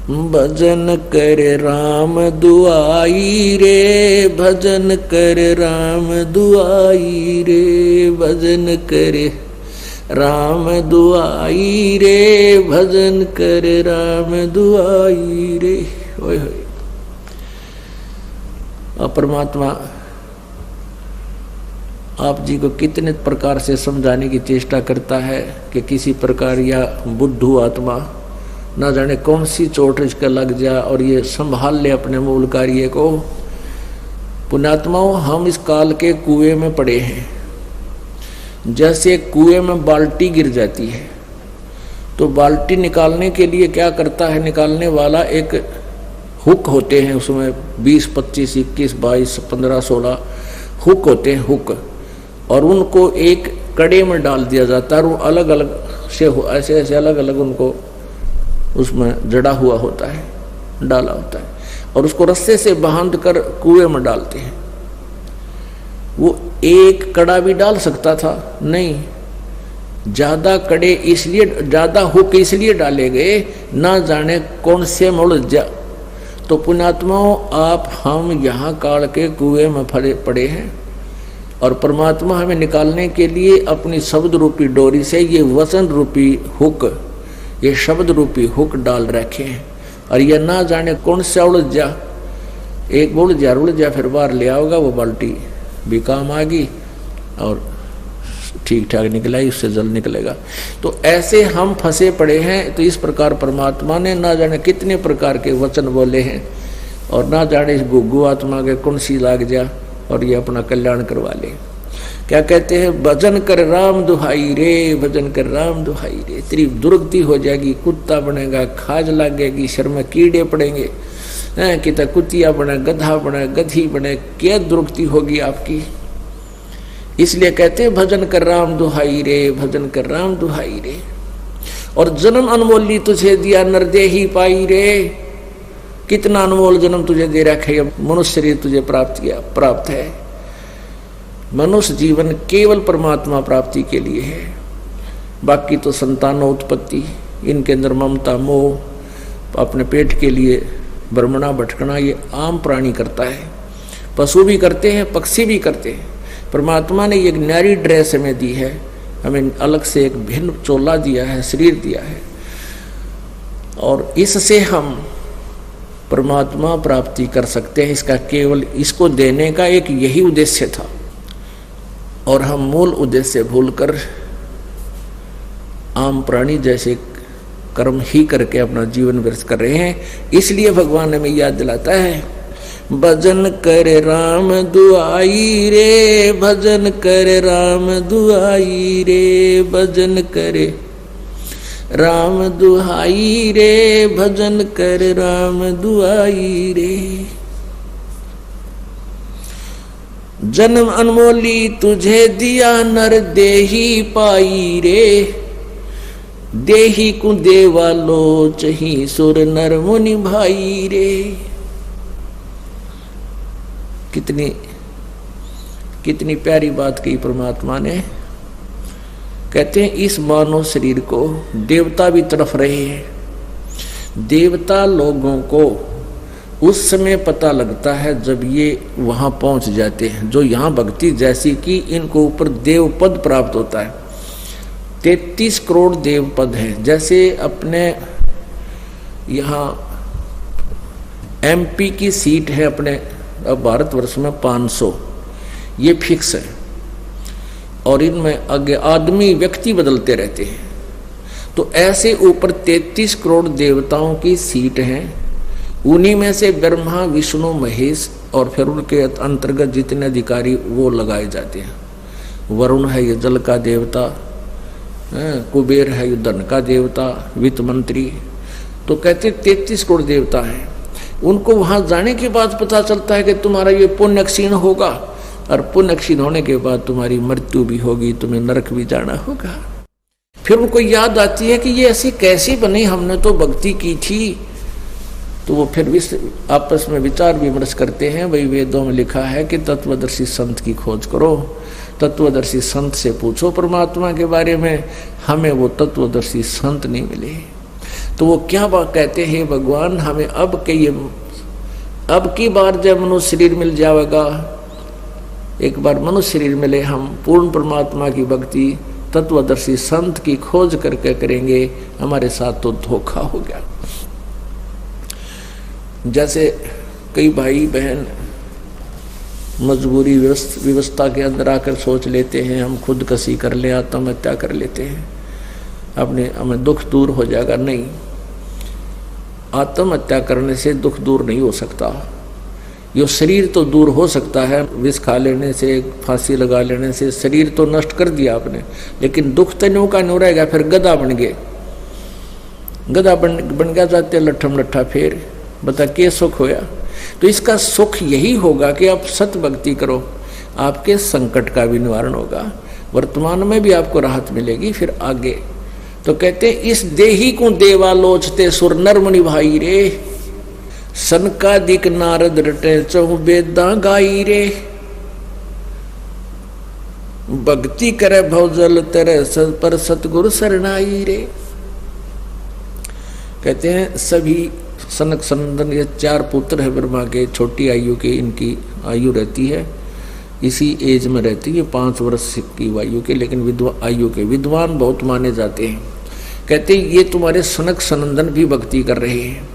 भजन कर राम दुआई रे, भजन कर राम दुआई रे, भजन कर राम दुआई रे, भजन कर राम दुआई रे। ओए होए। और परमात्मा आप जी को कितने प्रकार से समझाने की चेष्टा करता है कि किसी प्रकार या बुद्धू आत्मा ना जाने कौन सी चोट इसका लग जा और ये संभाल ले अपने मूल कार्य को। पुण्यात्माओं, हम इस काल के कुएं में पड़े हैं। जैसे कुएं में बाल्टी गिर जाती है तो बाल्टी निकालने के लिए क्या करता है निकालने वाला, एक हुक होते हैं उसमें 20, 25, 21, 22, 15, 16 हुक होते हैं, हुक, और उनको एक कड़े में डाल दिया जाता है और वो अलग अलग से ऐसे ऐसे अलग अलग उनको उसमें जड़ा हुआ होता है, डाला होता है, और उसको रस्से से बांध कर कुएं में डालते हैं। वो एक कड़ा भी डाल सकता था, नहीं, ज्यादा कड़े इसलिए, ज्यादा हुक इसलिए डाले गए ना जाने कौन से मुड़ जा। तो पुण्यात्माओं, आप हम यहाँ काल के कुएं में पड़े हैं और परमात्मा हमें निकालने के लिए अपनी शब्द रूपी डोरी से ये वचन रूपी हुक, ये शब्द रूपी हुक डाल रखे हैं। और ये ना जाने कौन सा उड़ जा, एक उड़ जा फिर बाहर ले आओगा, वो बाल्टी भी काम आ गई और ठीक ठाक निकला ही, उससे जल निकलेगा। तो ऐसे हम फंसे पड़े हैं। तो इस प्रकार परमात्मा ने ना जाने कितने प्रकार के वचन बोले हैं और ना जाने इस गुग्गू आत्मा के कौन सी लाग जा और ये अपना कल्याण करवा ले। क्या कहते हैं, भजन कर राम दुहाई रे, भजन कर राम दुहाई रे। तेरी दुर्गति हो जाएगी, कुत्ता बनेगा, खाज लगेगी, शर में कीड़े पड़ेंगे, कितना कुतिया बने, गधा बने, गधी बने, क्या दुर्गति होगी आपकी। इसलिए कहते हैं भजन कर राम दुहाई रे, भजन कर राम दुहाई रे। और जन्म अनमोली तुझे दिया नरदेही पाई रे, कितना अनमोल जन्म तुझे दे रखा है, मनुष्य शरीर तुझे प्राप्त है। मनुष्य जीवन केवल परमात्मा प्राप्ति के लिए है, बाकी तो संतानोत्पत्ति, इनके अंदर ममता मोह, अपने पेट के लिए भ्रमणा भटकना, ये आम प्राणी करता है, पशु भी करते हैं, पक्षी भी करते हैं। परमात्मा ने एक न्यारी ड्रेस हमें दी है, हमें अलग से एक भिन्न चोला दिया है, शरीर दिया है, और इससे हम परमात्मा प्राप्ति कर सकते हैं। इसका केवल इसको देने का एक यही उद्देश्य था और हम मूल उद्देश्य भूलकर आम प्राणी जैसे कर्म ही करके अपना जीवन व्यर्थ कर रहे हैं। इसलिए भगवान हमें याद दिलाता है, भजन कर राम दुआई रे, भजन कर राम दुआई रे, भजन करे राम दुहाई रे, भजन कर राम दुआई रे। जन्म अनमोली तुझे दिया नर देही पाई रे, देही को देवा लोचही सुर नर मुनि भाई रे। कितनी प्यारी बात कही परमात्मा ने। कहते हैं इस मानव शरीर को देवता भी तड़फ रहे हैं। देवता लोगों को उस समय पता लगता है जब ये वहां पहुंच जाते हैं, जो यहाँ भक्ति जैसी कि इनको ऊपर देव पद प्राप्त होता है। 33 करोड़ देव पद हैं। जैसे अपने यहाँ MP की सीट है अपने भारतवर्ष में 500, ये फिक्स है, और इनमें आगे आदमी व्यक्ति बदलते रहते हैं। तो ऐसे ऊपर 33 करोड़ देवताओं की सीट हैं। उन्हीं में से ब्रह्मा विष्णु महेश और फिर उनके अंतर्गत जितने अधिकारी वो लगाए जाते हैं। वरुण है ये जल का देवता, कुबेर है ये धन का देवता, वित्त मंत्री। तो कहते 33 करोड़ देवता हैं। उनको वहां जाने के बाद पता चलता है कि तुम्हारा ये पुण्य क्षीण होगा, और पुण्य क्षीण होने के बाद तुम्हारी मृत्यु भी होगी, तुम्हें नरक भी जाना होगा। फिर उनको याद आती है कि ये ऐसी कैसी बनी, हमने तो भक्ति की थी। तो वो फिर आपस में विचार विमर्श करते हैं। भाई वेदों में लिखा है कि तत्वदर्शी संत की खोज करो, तत्वदर्शी संत से पूछो परमात्मा के बारे में। हमें वो तत्वदर्शी संत नहीं मिले। तो वो क्या बात कहते हैं, भगवान हमें अब की बार जब मनुष्य शरीर मिल जाएगा, एक बार मनुष्य शरीर मिले, हम पूर्ण परमात्मा की भक्ति तत्वदर्शी संत की खोज करके करेंगे, हमारे साथ तो धोखा हो गया। जैसे कई भाई बहन मजबूरी व्यवस्था के अंदर आकर सोच लेते हैं हम खुदकशी कर ले, आत्महत्या कर लेते हैं, अपने हमें दुख दूर हो जाएगा। नहीं, आत्महत्या करने से दुख दूर नहीं हो सकता। ये शरीर तो दूर हो सकता है, विष खा लेने से, फांसी लगा लेने से शरीर तो नष्ट कर दिया आपने, लेकिन दुख तो न्यू का न्यू रहेगा। फिर गधा बन गए, गधा बन गया जाते लट्ठम लट्ठा, फिर बता के सुख होया। तो इसका सुख यही होगा कि आप सत भक्ति करो, आपके संकट का भी निवारण होगा, वर्तमान में भी आपको राहत मिलेगी, फिर आगे। तो कहते इस देही को देवा लोचते सुर नरमणि भाई रे, सनकादिक नारद रटे चहु वेदा गाई रे, भक्ति करे भवजल तेरे पर सतगुरु शरणाई रे। कहते हैं सभी सनक सनंदन, ये 4 पुत्र है ब्रह्मा के, छोटी आयु के, इनकी आयु रहती है इसी एज में रहती है 5 वर्ष की आयु के, लेकिन आयु के विद्वान बहुत माने जाते हैं। कहते हैं ये तुम्हारे सनक सनंदन भी भक्ति कर रहे हैं,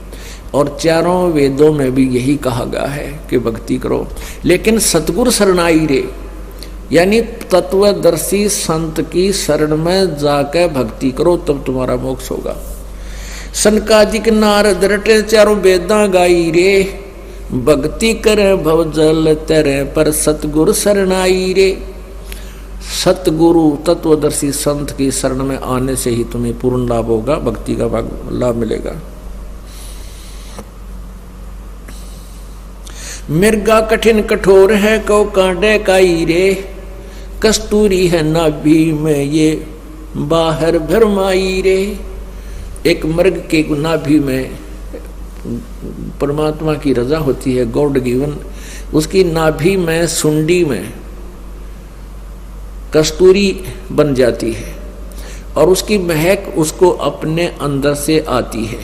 और 4 वेदों में भी यही कहा गया है कि भक्ति करो, लेकिन सतगुरु शरणाई रे, यानी तत्वदर्शी संत की शरण में जाकर भक्ति करो, तब तुम्हारा मोक्ष होगा। सनकादिक नारद रटे 4 वेदा गाई रे, भक्ति करे भवजल तेरे पर सतगुरु शरणाई रे। सतगुरु तत्वदर्शी संत की शरण में आने से ही तुम्हें पूर्ण लाभ होगा, भक्ति का लाभ मिलेगा। मिर्गा कठिन कठोर है कौ कांडे काई रे, कस्तूरी है नाभि में ये बाहर भरमाई रे। एक मृग के नाभि में परमात्मा की रजा होती है, गॉड गिवन, उसकी नाभि में सुंडी में कस्तूरी बन जाती है, और उसकी महक उसको अपने अंदर से आती है।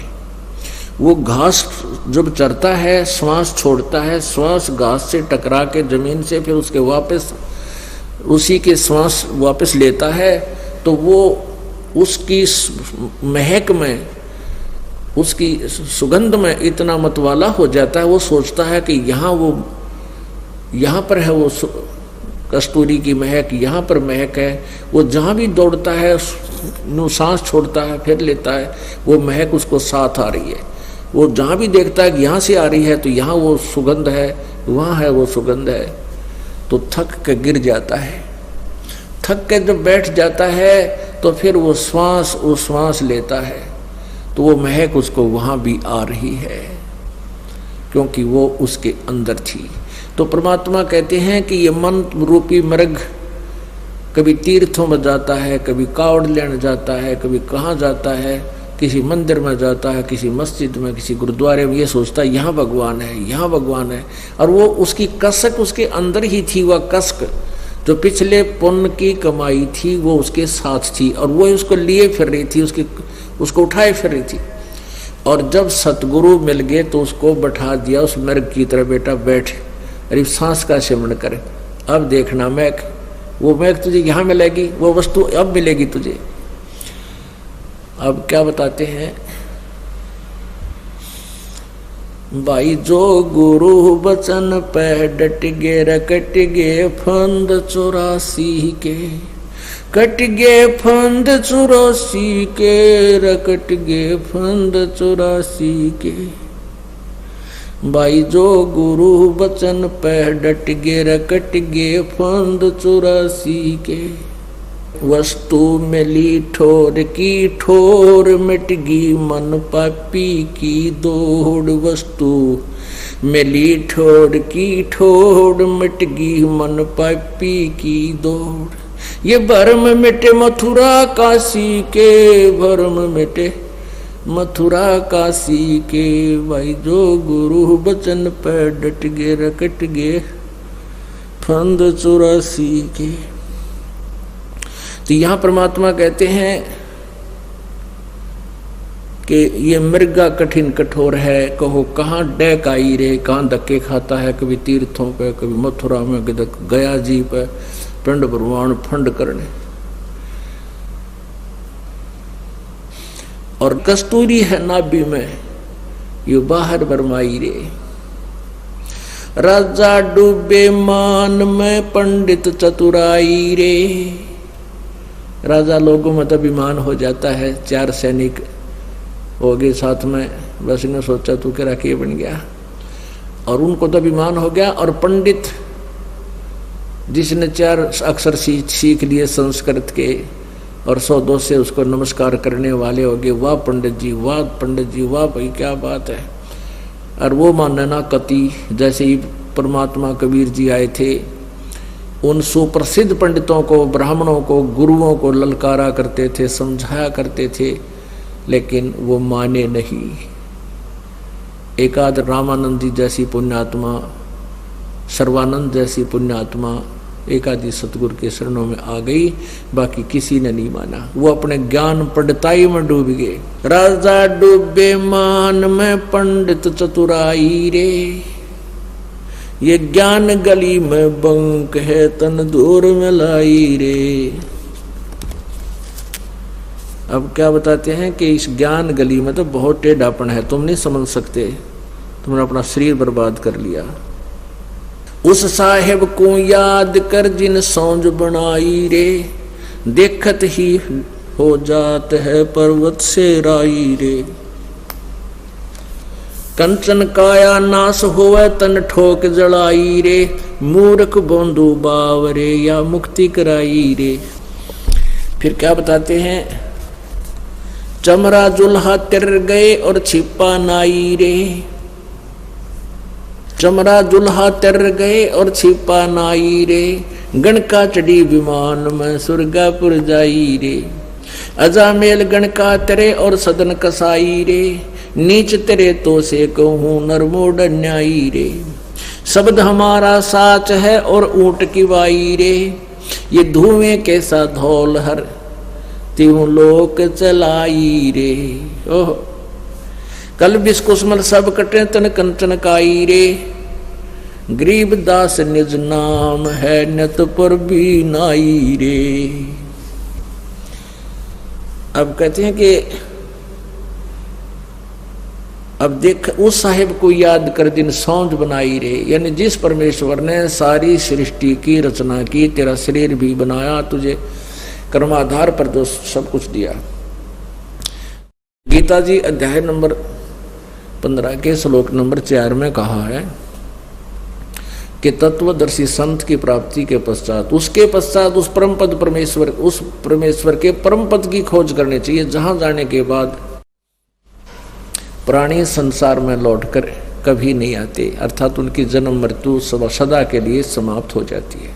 वो घास जब चरता है, श्वास छोड़ता है, श्वास घास से टकरा के जमीन से फिर उसके वापस उसी के श्वास वापस लेता है, तो वो उसकी महक में, उसकी सुगंध में इतना मतवाला हो जाता है, वो सोचता है कि यहाँ पर है वो कस्तूरी की महक, यहाँ पर महक है। वो जहाँ भी दौड़ता है, सांस छोड़ता है, फिर लेता है, वो महक उसको साथ आ रही है। वो जहाँ भी देखता है कि यहाँ से आ रही है, तो यहाँ वो सुगंध है, वहाँ है वो सुगंध है, तो थक के गिर जाता है। थक के जब बैठ जाता है तो फिर वो श्वास लेता है, तो वो महक उसको वहाँ भी आ रही है, क्योंकि वो उसके अंदर थी। तो परमात्मा कहते हैं कि ये मन रूपी मृग कभी तीर्थों में जाता है, कभी कावड़ लेने जाता है, कभी कहाँ जाता है, किसी मंदिर में जाता है, किसी मस्जिद में, किसी गुरुद्वारे में, ये सोचता है यहाँ भगवान है, यहाँ भगवान है। और वो उसकी कसक उसके अंदर ही थी, वह कसक जो पिछले पुण्य की कमाई थी वो उसके साथ थी, और वो उसको लिए फिर रही थी, उसको उठाए फिर रही थी। और जब सतगुरु मिल गए तो उसको बैठा दिया उस मृग की तरह, बेटा बैठ, अरे सांस का सेवन करे, अब देखना महक, वो महक तुझे यहाँ मिलेगी, वो वस्तु अब मिलेगी तुझे। अब क्या बताते हैं भाई, जो गुरु बचन पे डट गे रकट गे फंद 84 के, कट गे फंद 84 के, रकट गे फंद 84 के। भाई जो गुरु बचन पे डट गे रकट गे फंद 84 के, वस्तु मिली ठोर की ठोर, मिट गई मन पापी की दौड़। वस्तु मिली ठोर की ठोर, मिट गई मन पापी की दौड़। ये भरम मिटे मथुरा काशी के, भरम मिटे मथुरा काशी के। भाई जो गुरु बचन पे डट गे रकट गे फंद 84 के। तो यहाँ परमात्मा कहते हैं कि ये मृगा कठिन कठोर है, कहो कहाँ डैक आई रे, कहाँ धक्के खाता है, कभी तीर्थों पे, कभी मथुरा में, कभी गया जी पे, पिंड भगवान फंड करने। और कस्तूरी है नाभि में, ये बाहर बरमाई रे। राजा डूबे मान में, पंडित चतुराई रे। राजा लोगों में तो अभिमान हो जाता है, 4 सैनिक हो गए साथ में, बस ने सोचा तू क्या राखी बन गया, और उनको तो अभिमान हो गया। और पंडित जिसने 4 अक्षर सीख लिए संस्कृत के और 100-200 से उसको नमस्कार करने वाले हो गए, वाह पंडित जी, वाह पंडित जी, वाह भाई क्या बात है। और वो मानना कति, जैसे ही परमात्मा कबीर जी आए थे, उन सुप्रसिद्ध पंडितों को, ब्राह्मणों को, गुरुओं को ललकारा करते थे, समझाया करते थे, लेकिन वो माने नहीं। एकाध रामानंद जी जैसी पुण्यात्मा, सर्वानंद जैसी पुण्यात्मा एकादि सतगुरु के शरणों में आ गई, बाकी किसी ने नहीं माना। वो अपने ज्ञान पंडिताई में डूब गए। राजा डूबे मान में, पंडित चतुराई रे। ये ज्ञान गली में बंक है, तन दूर में लाई रे। अब क्या बताते हैं कि इस ज्ञान गली में तो बहुत टेढ़ापन है, तुम नहीं समझ सकते, तुमने अपना शरीर बर्बाद कर लिया। उस साहेब को याद कर जिन सौंज बनाई रे, देखत ही हो जात है पर्वत से राई रे। कंचन काया नाश होवे, तन ठोक जड़ाई रे। मूर्ख बोंदू बावरे, या मुक्ति कराई रे। फिर क्या बताते हैं, चमरा जुल्हा तिर गए और छिपा नाई रे। चमरा जुल्हा तिर गए और छिपा नाई रे। गणका चढ़ी विमान में, सुरगापुर जाई रे। अजामेल गणका तेरे और सदन कसाई रे। नीच तेरे तो से कहूँ नरमोड न्यायी रे। शब्द हमारा साच है और ऊंट की वाई रे। ये धुएं कैसा धौल हर त्यों लोक चलाई रे। ओह कल बिस्कुस्मल सब कटे तन कंचन काई रे। गरीब दास निज नाम है, नत पर भी नाई रे। अब कहते हैं कि अब देख उस साहिब को याद कर जिन सौंज बनाई रे, यानी जिस परमेश्वर ने सारी सृष्टि की रचना की, तेरा शरीर भी बनाया, तुझे कर्माधार पर तो सब कुछ दिया। गीता जी अध्याय नंबर 15 के श्लोक नंबर 4 में कहा है कि तत्वदर्शी संत की प्राप्ति के पश्चात, उसके पश्चात उस परम पद परमेश्वर, उस परमेश्वर के परम पद की खोज करनी चाहिए, जहां जाने के बाद प्राणी संसार में लौटकर कभी नहीं आते, अर्थात उनकी जन्म मृत्यु सदा के लिए समाप्त हो जाती है।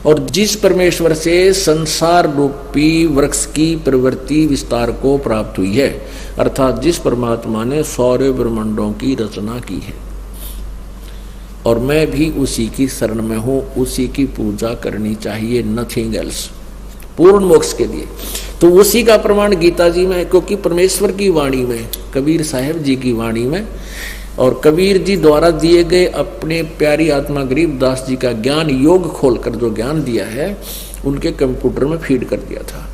और जिस परमेश्वर से संसार रूपी वृक्ष की प्रवृत्ति विस्तार को प्राप्त हुई है, अर्थात जिस परमात्मा ने सौर्य ब्रह्मांडों की रचना की है, और मैं भी उसी की शरण में हूँ, उसी की पूजा करनी चाहिए, नथिंग एल्स, पूर्ण मोक्ष के लिए। तो उसी का प्रमाण गीता जी में है, क्योंकि परमेश्वर की वाणी में, कबीर साहब जी की वाणी में, और कबीर जी द्वारा दिए गए अपने प्यारी आत्मा गरीबदास जी का ज्ञान योग खोलकर जो ज्ञान दिया है, उनके कंप्यूटर में फीड कर दिया था।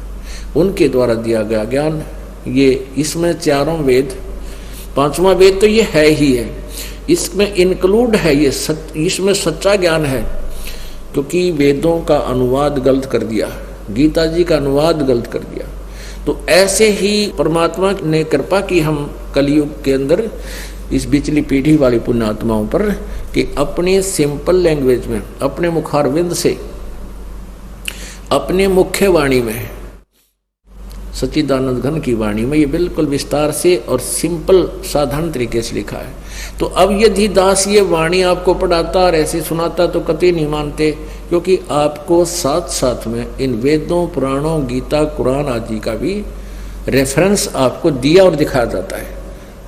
उनके द्वारा दिया गया ज्ञान, ये इसमें 4 वेद, 5वां वेद तो ये है ही है, इसमें इंक्लूड है, ये इसमें सच्चा ज्ञान है। क्योंकि वेदों का अनुवाद गलत कर दिया, गीता जी का अनुवाद गलत कर दिया। तो ऐसे ही परमात्मा ने कृपा की हम कलयुग के अंदर इस बिचली पीढ़ी वाली पुण्यात्माओं पर, कि अपने सिंपल लैंग्वेज में, अपने मुखारविंद से, अपने मुख्य वाणी में, सच्चिदानंद घन की वाणी में, ये बिल्कुल विस्तार से और सिंपल साधारण तरीके से लिखा है। तो अब यदि दास ये वाणी आपको पढ़ाता और ऐसे सुनाता तो कतई नहीं मानते, क्योंकि आपको साथ साथ में इन वेदों, पुराणों, गीता, कुरान आदि का भी रेफरेंस आपको दिया और दिखाया जाता है।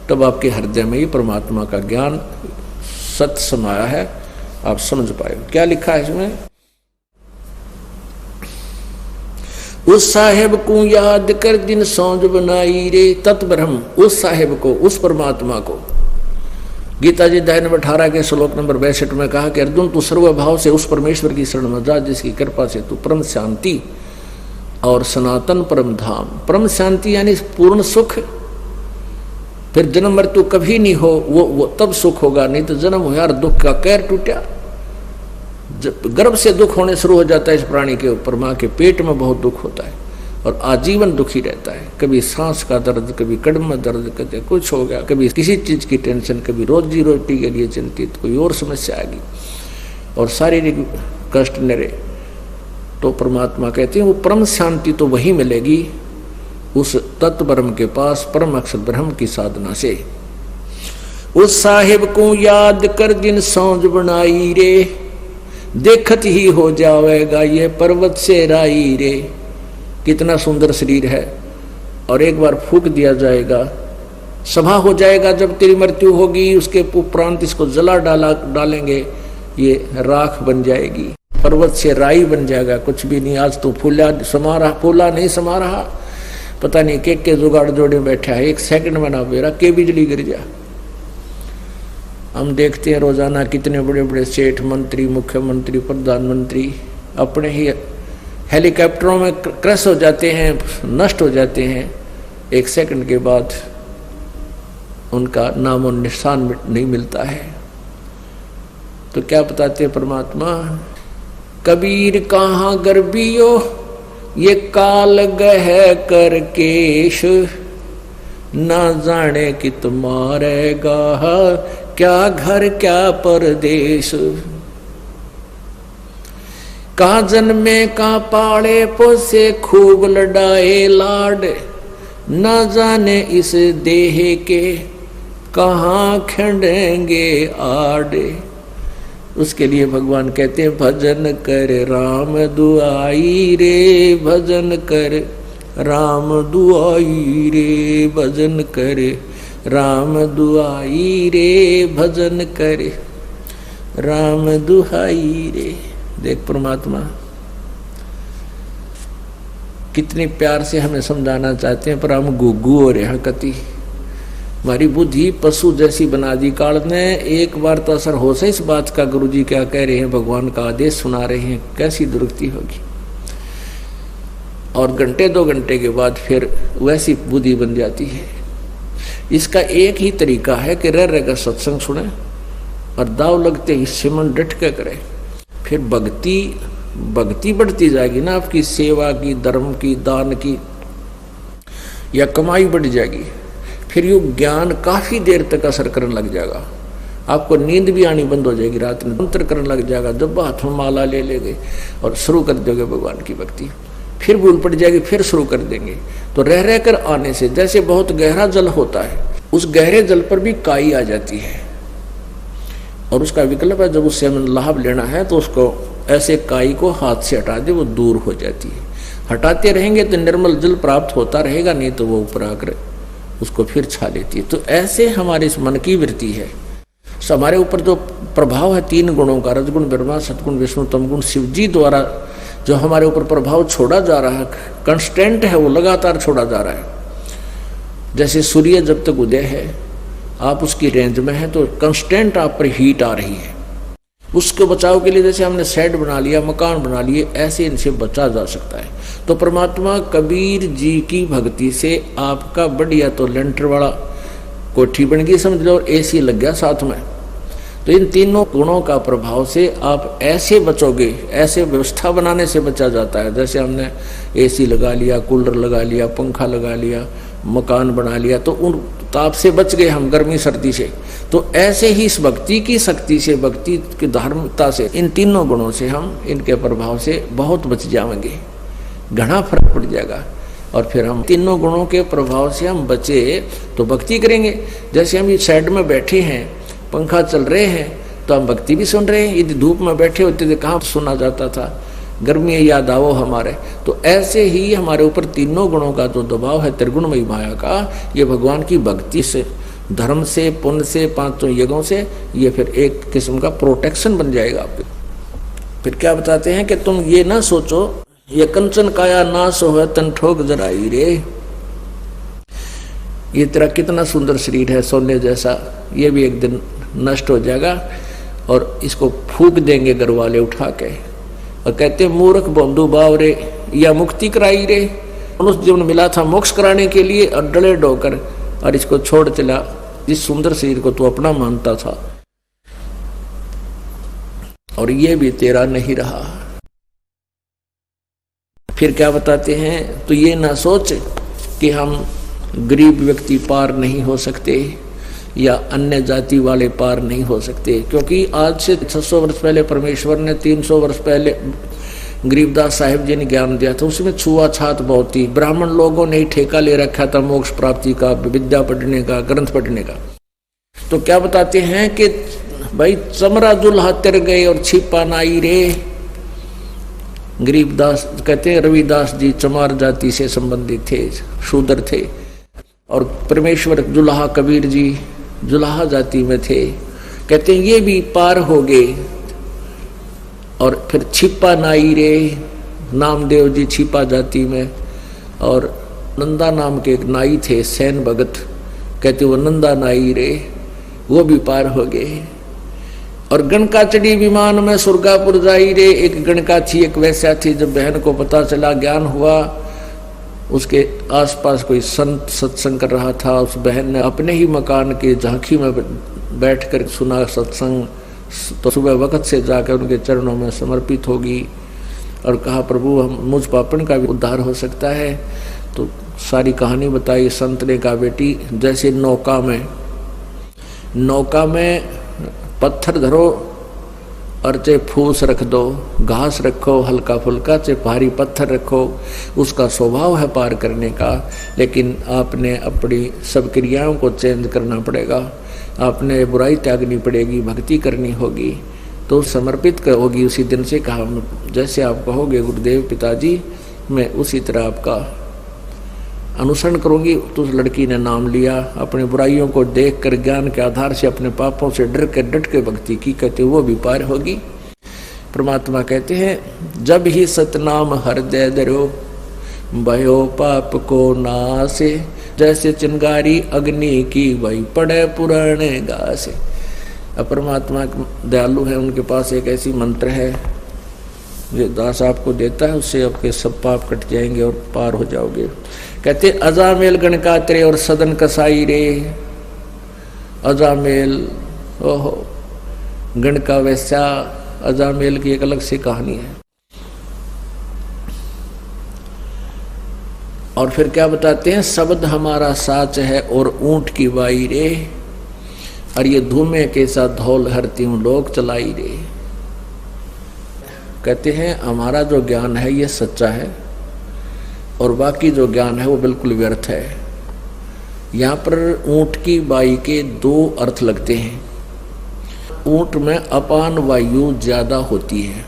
तब आपके हृदय में ये परमात्मा का ज्ञान सत्य समाया है, आप समझ पाए। क्या लिखा है इसमें, उस साहेब को याद कर दिन सौंज बनाई रे। तत्ब्रह्म, उस साहेब को, उस परमात्मा को। गीता जी अध्याय नंबर 18 के श्लोक नंबर 62 में कहा कि अर्जुन तू सर्वभाव से उस परमेश्वर की शरण में जा जिसकी कृपा से तू परम शांति और सनातन परम धाम, परम शांति यानी पूर्ण सुख, फिर जन्म मृत्यु कभी नहीं हो, वो तब सुख होगा। नहीं तो जन्म हो यार, दुख का कैर टूटा। गर्भ से दुख होने शुरू हो जाता है इस प्राणी के ऊपर, माँ के पेट में बहुत दुख होता है और आजीवन दुखी रहता है। कभी सांस का दर्द, कभी कड़म में दर्द, कभी कुछ हो गया, कभी किसी चीज की टेंशन, कभी रोजी रोटी के लिए चिंतित, कोई और समस्या आ गई और शारीरिक कष्ट नरे। तो परमात्मा कहते हैं वो परम शांति तो वही मिलेगी उस तत्व ब्रह्म के पास, परम अक्षर ब्रह्म की साधना से। उस साहिब को याद कर दिन सौंज बनाई रे, देखत ही हो जाएगा ये पर्वत से राई रे। कितना सुंदर शरीर है, और एक बार फूक दिया जाएगा, सभा हो जाएगा। जब तेरी मृत्यु होगी उसके उपरांत इसको जला डालेंगे, ये राख बन जाएगी, पर्वत से राई बन जाएगा। कुछ भी नहीं, आज तो फूला समा रहा, फूला नहीं समा रहा, पता नहीं के जुगाड़ जोड़े बैठा है, एक सेकंड में ना बेरा के बिजली गिर जा। हम देखते हैं रोजाना कितने बड़े बड़े सेठ, मंत्री, मुख्यमंत्री, प्रधानमंत्री अपने ही हेलीकॉप्टरों में क्रैश हो जाते हैं, नष्ट हो जाते हैं, एक सेकंड के बाद उनका नाम और निशान नहीं मिलता है। तो क्या बताते हैं परमात्मा, कबीर कहाँ गर्बियो ये काल गह कर केश, ना जाने कि तुम्हारेगा क्या घर क्या परदेश। का जन्मे का पाले पोसे खूब लड़ाए लाड, न जाने इस देह के कहाँ खंडेंगे आड़े। उसके लिए भगवान कहते हैं भजन कर राम दुआई रे, भजन कर राम दुआई रे, भजन कर राम दुआई रे, भजन कर राम दुहाई रे। देख परमात्मा कितने प्यार से हमें समझाना चाहते हैं, पर हम गुग्गू हो रहे हैं। कति हमारी बुद्धि पशु जैसी बना दी काल ने। एक बार तो असर हो से इस बात का, गुरुजी क्या कह रहे हैं, भगवान का आदेश सुना रहे हैं, कैसी दुरुक्ति होगी। और घंटे 2 घंटे के बाद फिर वैसी बुद्धि बन जाती है। इसका एक ही तरीका है कि रह रहकर सत्संग सुने और दाव लगते हिस्से में डट के करे, फिर भक्ति बढ़ती जाएगी ना, आपकी सेवा की, धर्म की, दान की, या कमाई बढ़ जाएगी। फिर ये ज्ञान काफी देर तक असर करने लग जाएगा, आपको नींद भी आनी बंद हो जाएगी, रात में मंत्र करने लग जाएगा। जब हाथ में माला ले लेंगे और शुरू कर दोगे भगवान की भक्ति, फिर भूल पड़ जाएगी, फिर शुरू कर देंगे। तो रह रहकर आने से, जैसे बहुत गहरा जल होता है, उस गहरे जल पर भी काई आ जाती है और उसका विकल्प है, जब उससे हमें लाभ लेना है तो उसको ऐसे काई को हाथ से हटा दे, वो दूर हो जाती है। हटाते रहेंगे तो निर्मल जल प्राप्त होता रहेगा, नहीं तो वो ऊपर आकर उसको फिर छा लेती है। तो ऐसे हमारे इस मन की वृत्ति है। हमारे ऊपर जो प्रभाव है 3 गुणों का, रजगुण ब्रह्मा, सतगुण विष्णु, तमगुण शिव जी द्वारा जो हमारे ऊपर प्रभाव छोड़ा जा रहा है, कंस्टेंट है, वो लगातार छोड़ा जा रहा है। जैसे सूर्य जब तक उदय है, आप उसकी रेंज में हैं तो कंस्टेंट आप पर हीट आ रही है। उसके बचाव के लिए जैसे हमने शेड बना लिया, मकान बना लिए, ऐसे इनसे बचा जा सकता है। तो परमात्मा कबीर जी की भक्ति से आपका बढ़िया तो लेंटर वाला कोठी बन गई समझ लो, और एसी लग गया साथ में। तो इन तीनों गुणों का प्रभाव से आप ऐसे बचोगे, ऐसे व्यवस्था बनाने से बचा जाता है। जैसे हमने एसी लगा लिया, कूलर लगा लिया, पंखा लगा लिया, मकान बना लिया, तो उन ताप से बच गए हम, गर्मी सर्दी से। तो ऐसे ही इस भक्ति की शक्ति से, भक्ति की धार्मिकता से, इन तीनों गुणों से हम, इनके प्रभाव से बहुत बच जाएंगे, घना फर्क पड़ जाएगा। और फिर हम तीनों गुणों के प्रभाव से हम बचे तो भक्ति करेंगे। जैसे हम इस साइड में बैठे हैं, पंखा चल रहे हैं, तो हम भक्ति भी सुन रहे हैं। यदि धूप में बैठे होते थे कहाँ सुना जाता था, गर्मी याद आओ हमारे। तो ऐसे ही हमारे ऊपर तीनों गुणों का जो दबाव है, त्रिगुणमयी माया का, ये भगवान की भक्ति से, धर्म से, पुण्य से, 5 यज्ञों से, ये फिर एक किस्म का प्रोटेक्शन बन जाएगा। फिर क्या बताते हैं कि तुम ये ना सोचो ये कंचन काया नाश हो तन ठोक जराई रे। ये तेरा कितना सुंदर शरीर है सोने जैसा, ये भी एक दिन नष्ट हो जाएगा और इसको फूक देंगे घर वाले उठा के और कहते मूर्ख बंधु बावरे, या मुक्ति कराई रे। मनुष्य जीवन मिला था मोक्ष कराने के लिए और डले डोकर और इसको छोड़ चला, जिस सुंदर शरीर को तू अपना मानता था, और ये भी तेरा नहीं रहा। फिर क्या बताते हैं, तो ये ना सोच कि हम गरीब व्यक्ति पार नहीं हो सकते या अन्य जाति वाले पार नहीं हो सकते, क्योंकि आज से 600 वर्ष पहले परमेश्वर ने 300 वर्ष पहले गरीबदास साहिब जी ने ज्ञान दिया था, उसमें छुआछात बहुत थी। ब्राह्मण लोगों ने ही ठेका ले रखा था मोक्ष प्राप्ति का, विद्या पढ़ने का, ग्रंथ पढ़ने का। तो क्या बताते हैं कि भाई चमरा दुल्हा तिर गए और छिपा नाई रे। गरीबदास कहते हैं रविदास जी चमार जाति से संबंधित थे, शूद्र थे, और परमेश्वर जुलाहा कबीर जी जुलाहा जाति में थे। कहते हैं ये भी पार हो गए। और फिर छिपा नाई रे, नामदेव जी छिपा जाति में, और नंदा नाम के एक नाई थे सैन भगत, कहते वो नंदा नाई रे, वो भी पार हो गए। और गणका चढ़ी विमान में सुरगापुर जाई रे। एक गणका थी, एक वैश्या थी। जब बहन को पता चला, ज्ञान हुआ, उसके आसपास कोई संत सत्संग कर रहा था, उस बहन ने अपने ही मकान के झांकी में बैठकर सुना सत्संग। तो सुबह वक्त से जाकर उनके चरणों में समर्पित होगी और कहा प्रभु हम मुझ पापन का भी उद्धार हो सकता है। तो सारी कहानी बताई। संत ने कहा बेटी जैसे नौका में पत्थर धरो और चाहे फूस रख दो, घास रखो हल्का फुल्का, चाहे भारी पत्थर रखो, उसका स्वभाव है पार करने का। लेकिन आपने अपनी सब क्रियाओं को चेंज करना पड़ेगा, आपने बुराई त्यागनी पड़ेगी, भक्ति करनी होगी, तो समर्पित होगी उसी दिन से। कहा जैसे आप कहोगे गुरुदेव पिताजी, मैं उसी तरह आपका अनुसरण करूंगी। तो उस लड़की ने नाम लिया, अपनी बुराइयों को देखकर ज्ञान के आधार से अपने पापों से डट के भक्ति की। कहते वो भी पार होगी। परमात्मा कहते हैं जब ही सतनाम हृदय धरो भयो पाप को नासे, जैसे चिंगारी अग्नि की वही पड़े पुराने गासे। अब परमात्मा दयालु है, उनके पास एक ऐसी मंत्र है जो दास आपको देता है, उससे आपके सब पाप कट जाएंगे और पार हो जाओगे। कहते अजामेल गणकात्रे और सदन कसाई रे। अजामेल ओहो गणका वैश्या, अजामेल की एक अलग सी कहानी है। और फिर क्या बताते हैं, शब्द हमारा साच है और ऊंट की बाई रे, और ये धूमे के साथ धौल हरती हूँ लोक चलाई रे। कहते हैं हमारा जो ज्ञान है ये सच्चा है और बाकी जो ज्ञान है वो बिल्कुल व्यर्थ है। यहाँ पर ऊंट की बाई के दो अर्थ लगते हैं। ऊंट में अपान वायु ज्यादा होती है,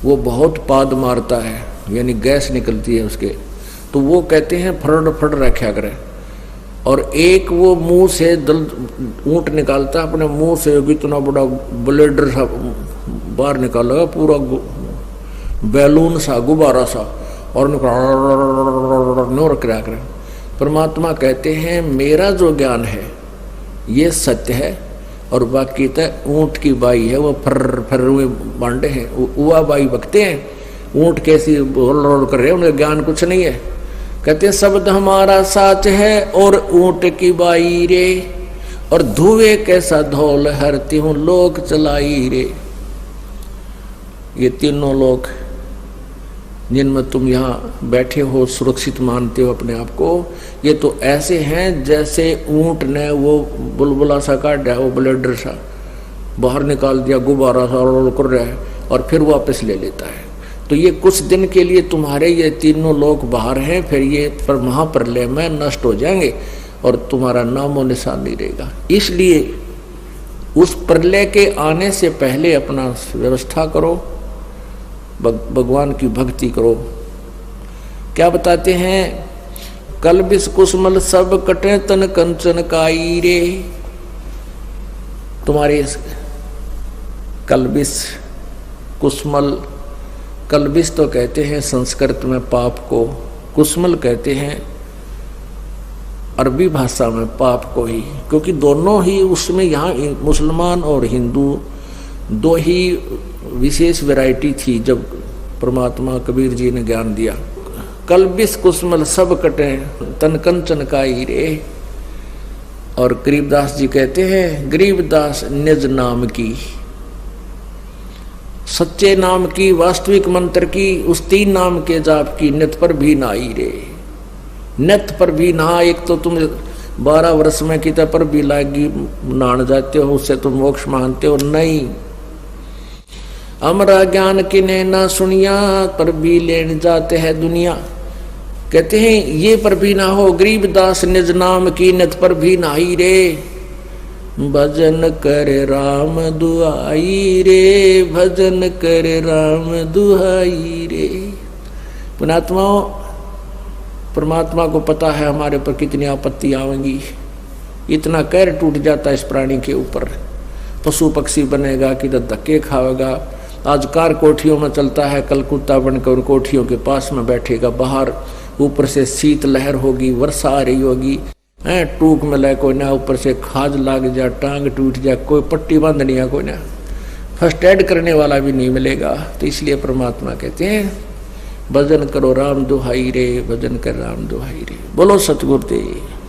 वो बहुत पाद मारता है, यानी गैस निकलती है उसके, तो वो कहते हैं फड़ रखा करें। और एक वो मुंह से ऊंट निकालता है, अपने मुंह से इतना बड़ा ब्लेडर सा बाहर निकालेगा, पूरा बैलून सा गुब्बारा सा, और निकाल करें। परमात्मा कहते हैं मेरा जो ज्ञान है ये सत्य है और बाकी तक ऊंट की बाई है, वो फर हुए बांडे हैं, उवा बाई बकते हैं। ऊंट कैसी रोल कर रहे हैं, उन्हें ज्ञान कुछ नहीं है। कहते शब्द हमारा साच है और ऊंट की बाई रे, और धुएं कैसा धौल हरती हूँ लोक चलाई रे। ये तीनों लोग जिनमें तुम यहाँ बैठे हो, सुरक्षित मानते हो अपने आप को, ये तो ऐसे हैं जैसे ऊंट ने वो बुलबुला सा काटा, वो ब्लेडर सा बाहर निकाल दिया, गुब्बारा सा रोल कर रहा है और फिर वापस ले लेता है। तो ये कुछ दिन के लिए तुम्हारे ये तीनों लोग बाहर हैं, फिर ये पर महाप्रलय में नष्ट हो जाएंगे और तुम्हारा नामो निशान नहीं रहेगा। इसलिए उस प्रलय के आने से पहले अपना व्यवस्था करो, भगवान की भक्ति करो। क्या बताते हैं, कल बिस कुसमल सब कटे तन कंचन काई रे। तुम्हारे कलबिस कुसमल कल्बिस तो कहते हैं संस्कृत में पाप को, कुस्मल कहते हैं अरबी भाषा में पाप को ही, क्योंकि दोनों ही उसमें यहाँ मुसलमान और हिंदू दो ही विशेष वैरायटी थी जब परमात्मा कबीर जी ने ज्ञान दिया। कल्बिस कुस्मल सब कटे तन कंचन काई रे। और गरीबदास जी कहते हैं गरीबदास निज नाम की, सच्चे नाम की, वास्तविक मंत्र की, उस तीन नाम के जाप की नित पर भी नाई रे। नित पर भी नहा, एक तो तुम 12 वर्ष में कितने पर भी लागी नहान जाते हो, उससे तुम मोक्ष मानते हो नहीं। अमरा ज्ञान किने ना सुनिया पर भी लेन जाते हैं दुनिया। कहते हैं ये पर भी ना हो, गरीबदास निज नाम की नित पर भी नाही रे। भजन करे राम दुहाई रे, भजन करे राम दुहाई रे। पुणात्माओं, परमात्मा को पता है हमारे पर कितनी आपत्ति आवेंगी। इतना कहर टूट जाता है इस प्राणी के ऊपर, पशु पक्षी बनेगा, किधर धक्के खाएगा। आज कार कोठियों में चलता है, कल कुत्ता बनकर कोठियों के पास में बैठेगा। बाहर ऊपर से शीत लहर होगी, वर्षा आ रही होगी, टूक में लय कोई ना, ऊपर से खाज लाग जाए, टांग टूट जाए, कोई पट्टी बांधनी है कोई ना, फर्स्ट एड करने वाला भी नहीं मिलेगा। तो इसलिए परमात्मा कहते हैं भजन करो राम दुहाई रे, भजन कर राम दुहाई रे। बोलो सतगुरुदेव।